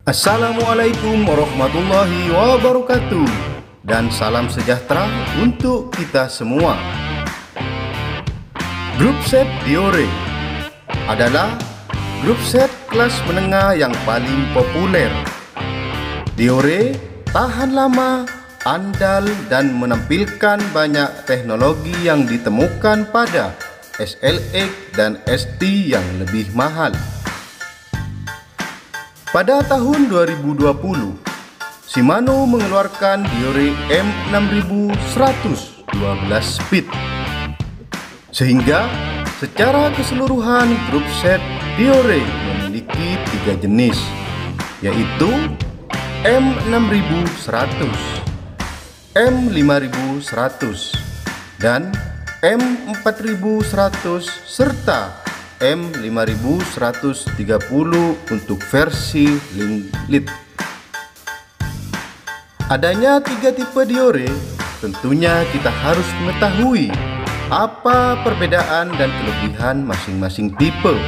Assalamualaikum warahmatullahi wabarakatuh, dan salam sejahtera untuk kita semua. Grup set Diore adalah grup set kelas menengah yang paling populer. Diore tahan lama, andal, dan menampilkan banyak teknologi yang ditemukan pada SLX dan ST yang lebih mahal. Pada tahun 2020, Shimano mengeluarkan Diore M6100 12 speed, sehingga secara keseluruhan grup set Diore memiliki 3 jenis, yaitu M6100, M5100, dan M4100 serta M5130 untuk versi limit. Adanya 3 tipe Diore, tentunya kita harus mengetahui apa perbedaan dan kelebihan masing-masing tipe,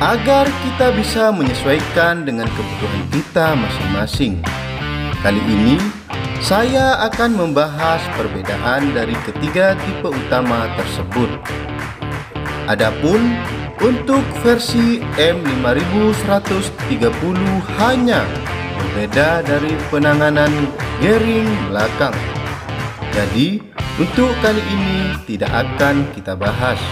agar kita bisa menyesuaikan dengan kebutuhan kita masing-masing. Kali ini saya akan membahas perbedaan dari ketiga tipe utama tersebut. Adapun untuk versi M5130 hanya berbeda dari penanganan gearing belakang. Jadi untuk kali ini tidak akan kita bahas.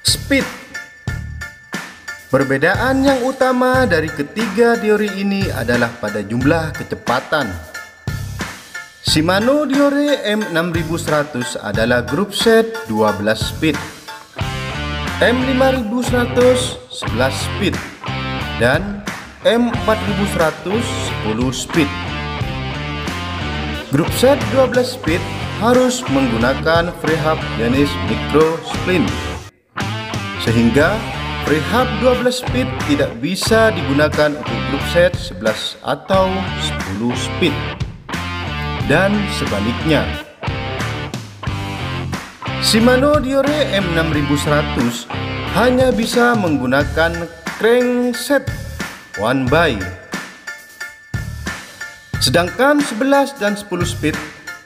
Speed. Perbedaan yang utama dari ketiga Diore ini adalah pada jumlah kecepatan. Shimano Diore M6100 adalah grup set 12 speed, M5100 11 speed, dan M4100 10 speed. Grup set 12 speed harus menggunakan freehub jenis micro splint, sehingga freehub 12 speed tidak bisa digunakan untuk grup set 11 atau 10 speed, dan sebaliknya. Shimano Diore M6100 hanya bisa menggunakan crankset one by, sedangkan 11 dan 10 speed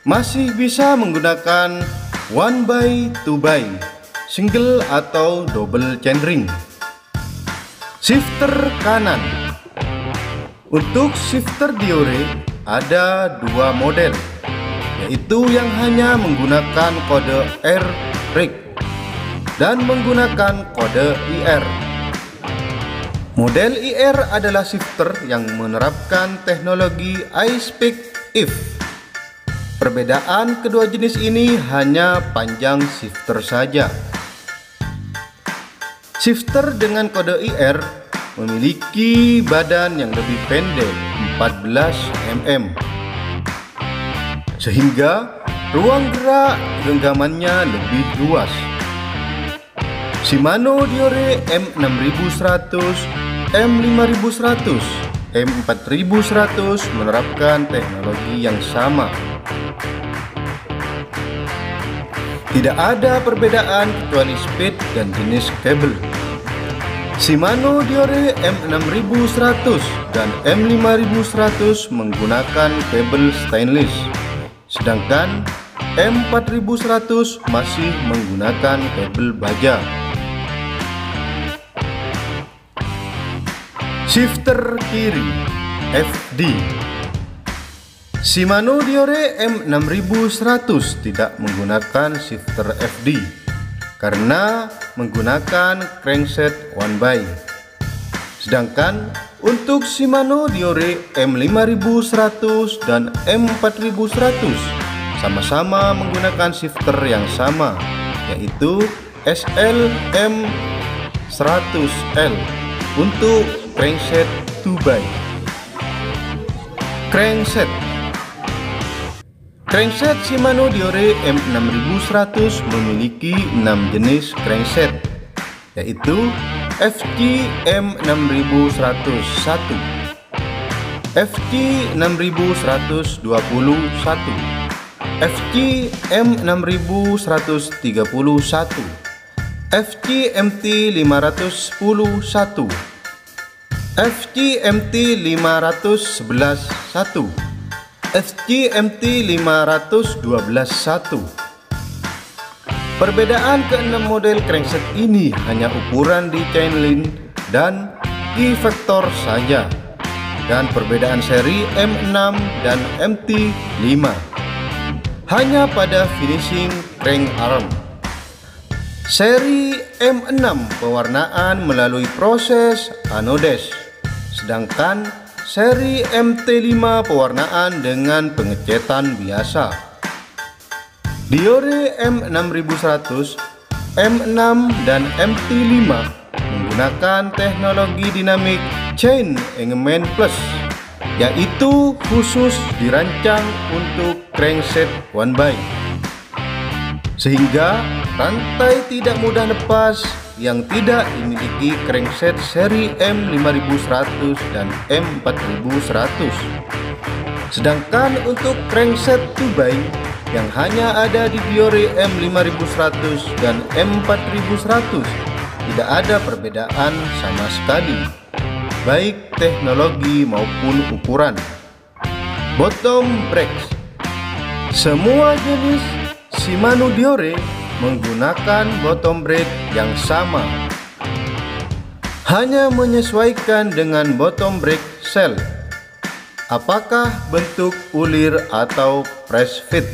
masih bisa menggunakan one by, two by, single atau double chainring. Shifter kanan. Untuk shifter Diore ada 2 model, yaitu yang hanya menggunakan kode R rig dan menggunakan kode IR. Model IR adalah shifter yang menerapkan teknologi I-Speak If. Perbedaan kedua jenis ini hanya panjang shifter saja. Shifter dengan kode IR memiliki badan yang lebih pendek 14 mm, sehingga ruang gerak genggamannya lebih luas. Shimano Diore M6100, M5100, M4100 menerapkan teknologi yang sama. Tidak ada perbedaan kecuali speed dan jenis kabel. Shimano Diore M6100 dan M5100 menggunakan kabel stainless, sedangkan M4100 masih menggunakan kabel baja. Shifter kiri FD. Shimano Diore M6100 tidak menggunakan shifter FD karena menggunakan crankset one by, sedangkan untuk Shimano Diore M5100 dan M4100 sama-sama menggunakan shifter yang sama, yaitu SLM100L untuk crankset 2 by. Crankset. Crankset Shimano Diore M6100 memiliki 6 jenis crankset, yaitu FG M6101, FG6121, FG M6131, FG-MT510-1, FG-MT511-1, FG-MT512-1. Perbedaan keenam model crankset ini hanya ukuran di chainline dan key factor saja, dan perbedaan seri M6 dan MT5 hanya pada finishing crank arm. Seri M6 pewarnaan melalui proses anodes, sedangkan seri MT5 pewarnaan dengan pengecetan biasa. Diore M6100, M6 dan MT5 menggunakan teknologi Dynamic Chain Engagement Plus, yaitu khusus dirancang untuk crankset one by, sehingga rantai tidak mudah lepas yang tidak dimiliki crankset seri M5100 dan M4100. Sedangkan untuk crankset two by yang hanya ada di Diore M5100 dan M4100 tidak ada perbedaan sama sekali, baik teknologi maupun ukuran. Bottom brakes. Semua jenis Shimano Diore menggunakan bottom brake yang sama, hanya menyesuaikan dengan bottom brake shell, apakah bentuk ulir atau press fit.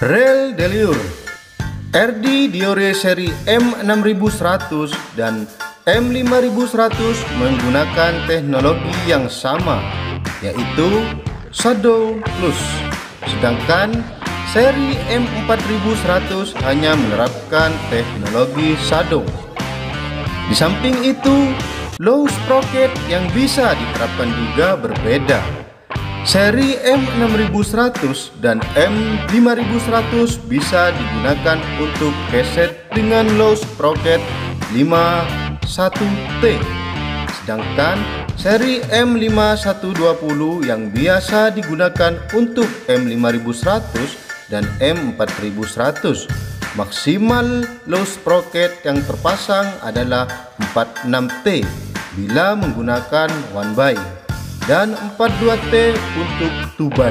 Reel deliur. RD Diore seri M6100 dan M5100 menggunakan teknologi yang sama, yaitu shadow loose, sedangkan seri M4100 hanya menerapkan teknologi shadow. Di samping itu, low sprocket yang bisa diterapkan juga berbeda. Seri M6100 dan M5100 bisa digunakan untuk keset dengan low sprocket 51T, sedangkan seri M5120 yang biasa digunakan untuk M5100 dan M4100 maksimal low sprocket yang terpasang adalah 46T bila menggunakan one by dan 42T untuk two by.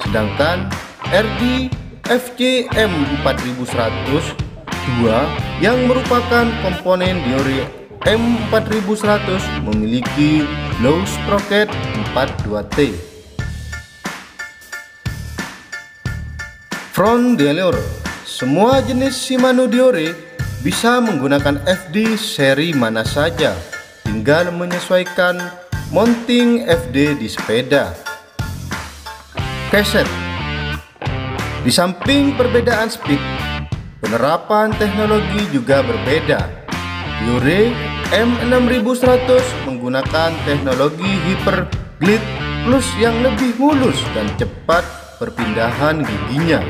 Sedangkan RD FG M4100 2 yang merupakan komponen Diore M4100 memiliki low sprocket 42T. Front deliur. Semua jenis Shimano Diore bisa menggunakan FD seri mana saja, tinggal menyesuaikan mounting FD di sepeda. Keset. Di samping perbedaan speed, penerapan teknologi juga berbeda. Diore M6100 menggunakan teknologi Hyper Glide Plus yang lebih mulus dan cepat perpindahan giginya,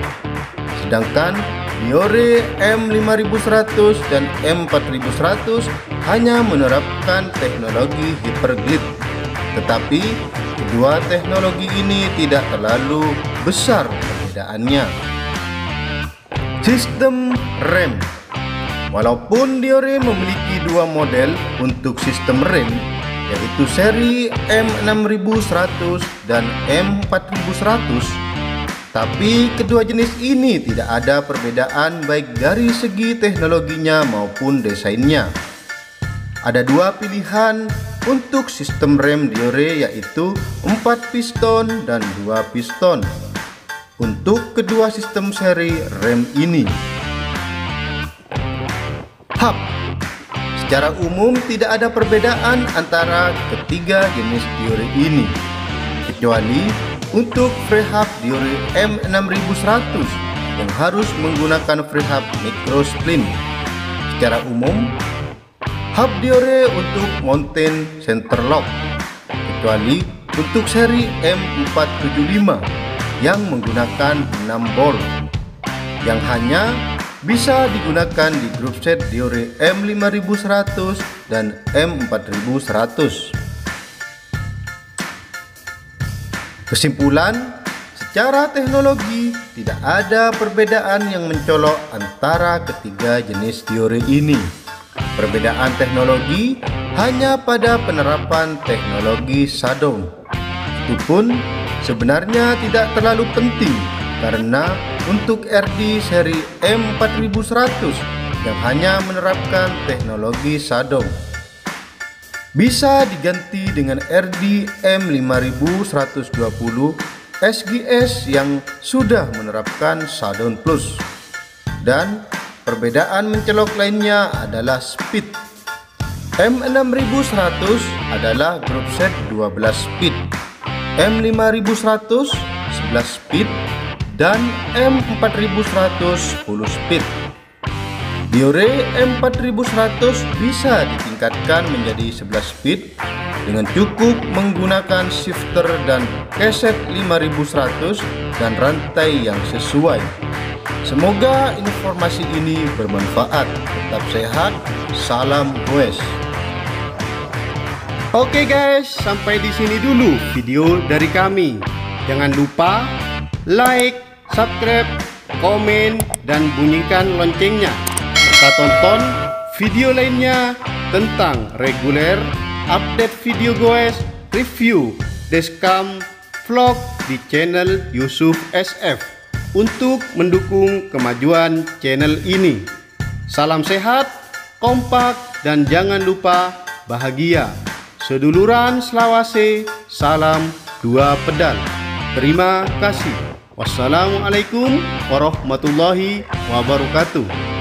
sedangkan Diore M5100 dan M4100 hanya menerapkan teknologi Hyper Glide. Tetapi kedua teknologi ini tidak terlalu besar perbedaannya. Sistem rem. Walaupun Diore memiliki dua model untuk sistem rem, yaitu seri M6100 dan M4100, tapi kedua jenis ini tidak ada perbedaan baik dari segi teknologinya maupun desainnya. Ada dua pilihan untuk sistem rem Diore, yaitu 4 piston dan 2 piston untuk kedua sistem seri rem ini. Hub. Secara umum tidak ada perbedaan antara ketiga jenis Diore ini, kecuali untuk free hub Diore M6100 yang harus menggunakan free hub micro splint. Secara umum, hub Diore untuk mountain center lock, kecuali untuk seri M475 yang menggunakan 6 bolt, yang hanya bisa digunakan di grup set Diore M5100 dan M4100. Kesimpulan, secara teknologi tidak ada perbedaan yang mencolok antara ketiga jenis teori ini. Perbedaan teknologi hanya pada penerapan teknologi shutdown. Itu pun sebenarnya tidak terlalu penting karena untuk RD seri M4100 yang hanya menerapkan teknologi shutdown bisa diganti dengan RD M5120 SGS yang sudah menerapkan shutdown plus. Dan perbedaan mencolok lainnya adalah speed. M6100 adalah group set 12 speed, M5100 11 speed, dan M4100 10 speed. Biore M4100 bisa ditingkatkan menjadi 11 speed dengan cukup menggunakan shifter dan keset 5100 dan rantai yang sesuai. Semoga informasi ini bermanfaat. Tetap sehat, salam goes. Oke guys, sampai di sini dulu video dari kami. Jangan lupa like, subscribe, komen, dan bunyikan loncengnya. Serta tonton video lainnya tentang reguler, update video goes, review, dashcam, vlog di channel Yusuf SF untuk mendukung kemajuan channel ini. Salam sehat, kompak, dan jangan lupa bahagia. Seduluran Selawase, salam dua pedal. Terima kasih. Wassalamualaikum warahmatullahi wabarakatuh.